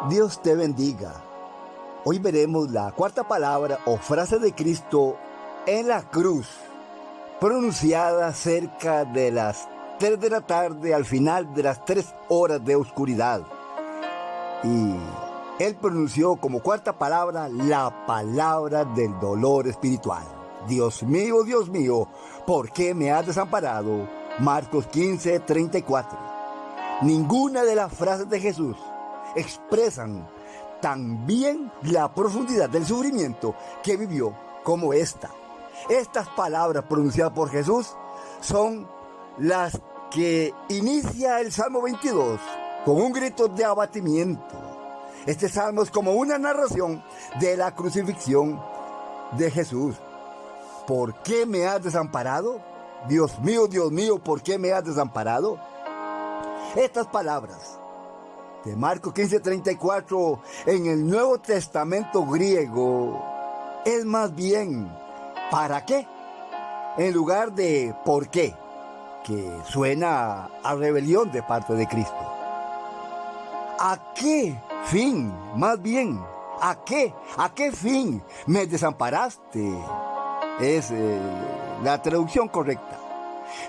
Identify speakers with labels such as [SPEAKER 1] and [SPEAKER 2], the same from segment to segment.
[SPEAKER 1] Dios te bendiga. Hoy veremos la cuarta palabra o frase de Cristo en la cruz, pronunciada cerca de las 3 de la tarde, al final de las 3 horas de oscuridad. Y Él pronunció como cuarta palabra la palabra del dolor espiritual. Dios mío, ¿por qué me has desamparado? Marcos 15:34. Ninguna de las frases de Jesús expresan tan bien la profundidad del sufrimiento que vivió como esta. Estas palabras pronunciadas por Jesús son las que inicia el Salmo 22 con un grito de abatimiento. Este salmo es como una narración de la crucifixión de Jesús. ¿Por qué me has desamparado? Dios mío, ¿por qué me has desamparado? Estas palabras de Marcos 15:34 en el Nuevo Testamento griego es más bien ¿para qué? En lugar de ¿por qué? Que suena a rebelión de parte de Cristo. ¿A qué fin? Más bien, ¿a qué fin me desamparaste? Es la traducción correcta.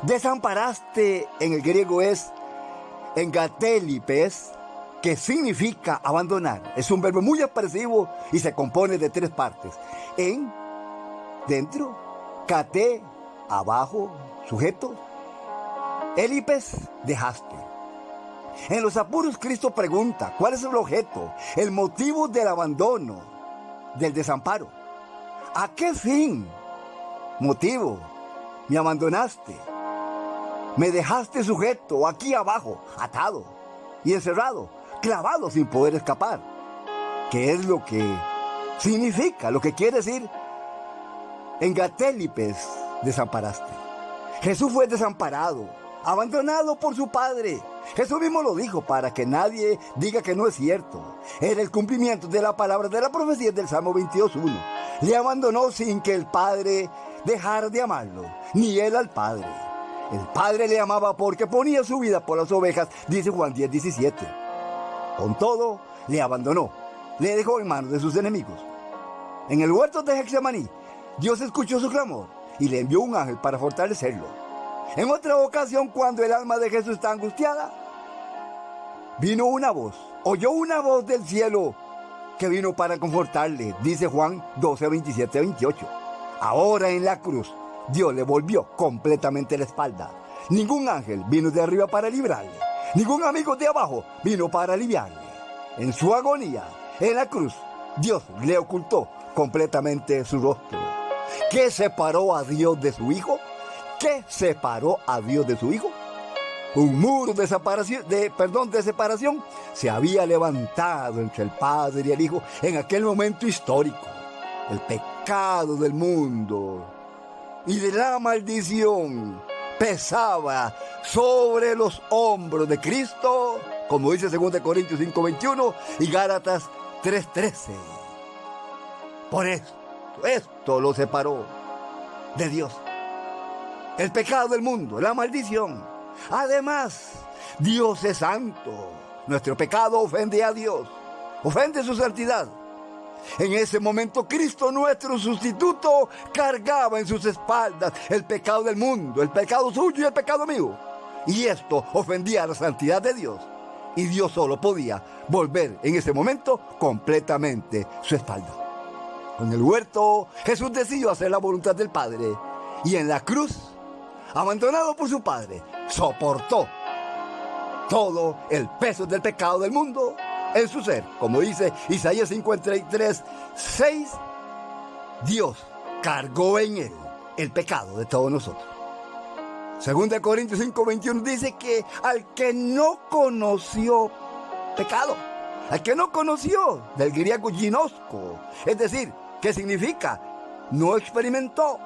[SPEAKER 1] Desamparaste en el griego es engatélipes, que significa abandonar. Es un verbo muy expresivo y se compone de 3 partes. En, dentro, kate, abajo, sujeto, élipes, dejaste. En los apuros Cristo pregunta, ¿cuál es el objeto, el motivo del abandono, del desamparo? ¿A qué fin? Motivo, me abandonaste. Me dejaste sujeto aquí abajo, atado y encerrado, clavado sin poder escapar. ¿Qué es lo que significa, lo que quiere decir? En Gatélipes desamparaste. Jesús fue desamparado, abandonado por su Padre. Jesús mismo lo dijo para que nadie diga que no es cierto. Era el cumplimiento de la palabra de la profecía del Salmo 22:1. Le abandonó sin que el Padre dejara de amarlo, ni él al Padre. El Padre le amaba porque ponía su vida por las ovejas, dice Juan 10:17. Con todo, le abandonó, le dejó en manos de sus enemigos. En el huerto de Getsemaní, Dios escuchó su clamor y le envió un ángel para fortalecerlo. En otra ocasión, cuando el alma de Jesús está angustiada, oyó una voz del cielo que vino para confortarle, dice Juan 12:27-28. Ahora en la cruz, Dios le volvió completamente la espalda. Ningún ángel vino de arriba para librarle. Ningún amigo de abajo vino para aliviarle. En su agonía, en la cruz, Dios le ocultó completamente su rostro. ¿Qué separó a Dios de su Hijo? ¿Qué separó a Dios de su Hijo? Un muro de separación se había levantado entre el Padre y el Hijo en aquel momento histórico. El pecado del mundo y de la maldición pesaba sobre los hombros de Cristo, como dice 2 Corintios 5:21 y Gálatas 3:13. Por esto lo separó de Dios. El pecado del mundo, la maldición. Además, Dios es santo. Nuestro pecado ofende a Dios, ofende su santidad. En ese momento Cristo, nuestro sustituto, cargaba en sus espaldas el pecado del mundo, el pecado suyo y el pecado mío. Y esto ofendía a la santidad de Dios. Y Dios solo podía volver en ese momento completamente su espalda. En el huerto, Jesús decidió hacer la voluntad del Padre. Y en la cruz, abandonado por su Padre, soportó todo el peso del pecado del mundo en su ser. Como dice Isaías 53:6, Dios cargó en él el pecado de todos nosotros. 2 Corintios 5:21 dice que al que no conoció pecado, al que no conoció, del griego ginosko, es decir, ¿qué significa? No experimentó,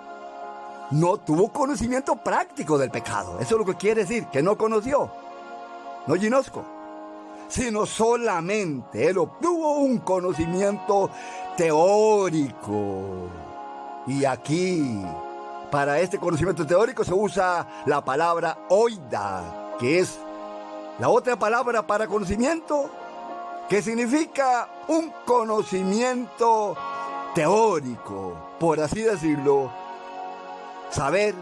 [SPEAKER 1] no tuvo conocimiento práctico del pecado. Eso es lo que quiere decir, que no conoció, no ginosko, sino solamente él obtuvo un conocimiento teórico. Y aquí, para este conocimiento teórico se usa la palabra oida, que es la otra palabra para conocimiento, que significa un conocimiento teórico, por así decirlo, saber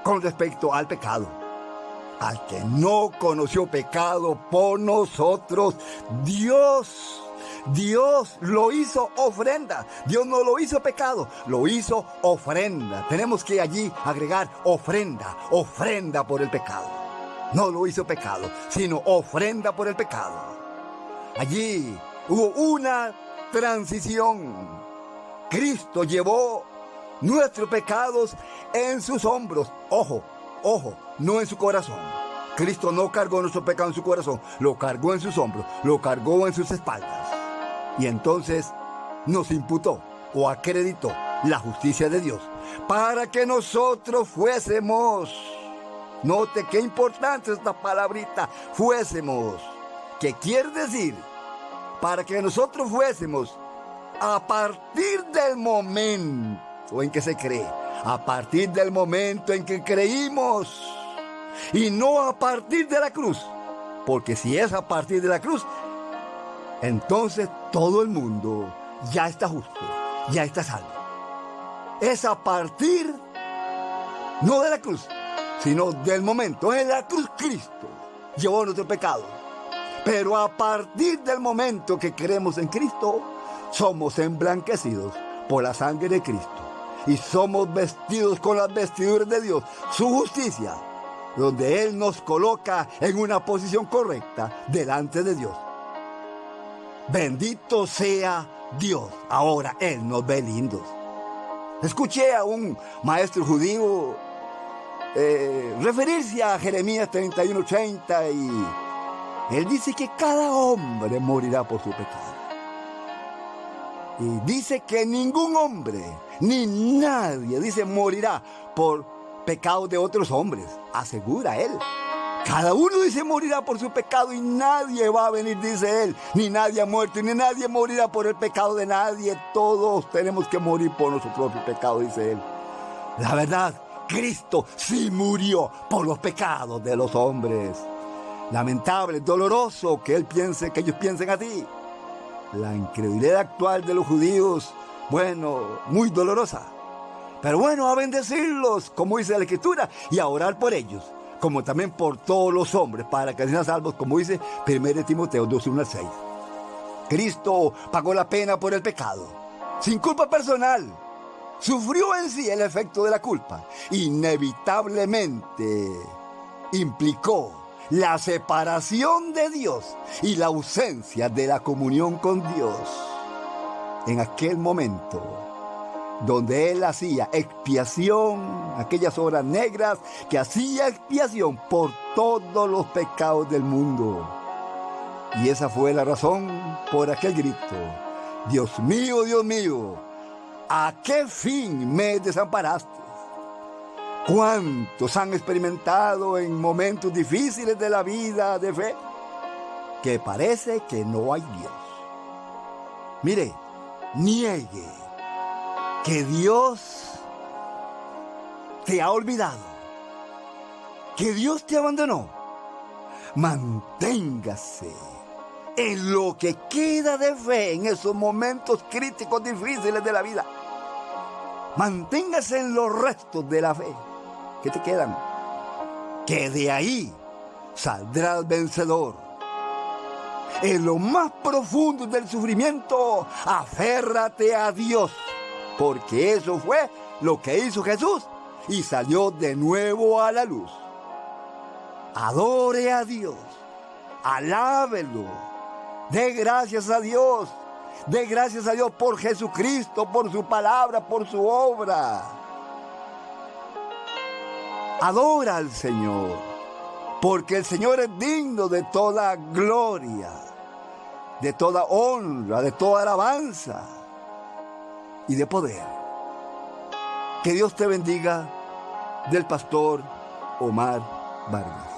[SPEAKER 1] con respecto al pecado. Al que no conoció pecado por nosotros, Dios lo hizo ofrenda. Dios no lo hizo pecado, lo hizo ofrenda. Tenemos que allí agregar ofrenda por el pecado. No lo hizo pecado, sino ofrenda por el pecado. Allí hubo una transición. Cristo llevó nuestros pecados en sus hombros. Ojo, no en su corazón. Cristo no cargó nuestro pecado en su corazón, lo cargó en sus hombros, lo cargó en sus espaldas. Y entonces nos imputó o acreditó la justicia de Dios para que nosotros fuésemos, note qué importante esta palabrita, fuésemos, que quiere decir, para que nosotros fuésemos, a partir del momento en que se cree, a partir del momento en que creímos, y no a partir de la cruz, porque si es a partir de la cruz, entonces todo el mundo ya está justo, ya está salvo. Es a partir, no de la cruz, sino del momento. En la cruz Cristo llevó nuestro pecado. Pero a partir del momento que creemos en Cristo, somos emblanquecidos por la sangre de Cristo. Y somos vestidos con las vestiduras de Dios, su justicia, donde Él nos coloca en una posición correcta delante de Dios. Bendito sea Dios. Ahora Él nos ve lindos. Escuché a un maestro judío referirse a Jeremías 31:30 y él dice que cada hombre morirá por su pecado. Y dice que ningún hombre, ni nadie, dice, morirá por pecados de otros hombres. Asegura Él. Cada uno dice morirá por su pecado y nadie va a venir, dice Él. Ni nadie ha muerto, ni nadie morirá por el pecado de nadie. Todos tenemos que morir por nuestro propio pecado, dice Él. La verdad, Cristo sí murió por los pecados de los hombres. Lamentable, doloroso que ellos piensen así. La incredulidad actual de los judíos, bueno, muy dolorosa. Pero bueno, a bendecirlos, como dice la Escritura, y a orar por ellos, como también por todos los hombres, para que sean salvos, como dice 1 Timoteo 2:1-6. Cristo pagó la pena por el pecado, sin culpa personal. Sufrió en sí el efecto de la culpa. Inevitablemente implicó la separación de Dios y la ausencia de la comunión con Dios. En aquel momento, donde Él hacía expiación, aquellas horas negras que hacía expiación por todos los pecados del mundo. Y esa fue la razón por aquel grito: Dios mío, ¿a qué fin me desamparaste? ¿Cuántos han experimentado en momentos difíciles de la vida de fe que parece que no hay Dios? Mire, niegue que Dios te ha olvidado, que Dios te abandonó. Manténgase en lo que queda de fe en esos momentos críticos difíciles de la vida. Manténgase en los restos de la fe que te quedan, que de ahí saldrás vencedor. En lo más profundo del sufrimiento, aférrate a Dios, porque eso fue lo que hizo Jesús y salió de nuevo a la luz. Adore a Dios, alábelo, dé gracias a Dios. Dé gracias a Dios por Jesucristo, por su palabra, por su obra. Adora al Señor, porque el Señor es digno de toda gloria, de toda honra, de toda alabanza y de poder. Que Dios te bendiga, del pastor Omar Vargas.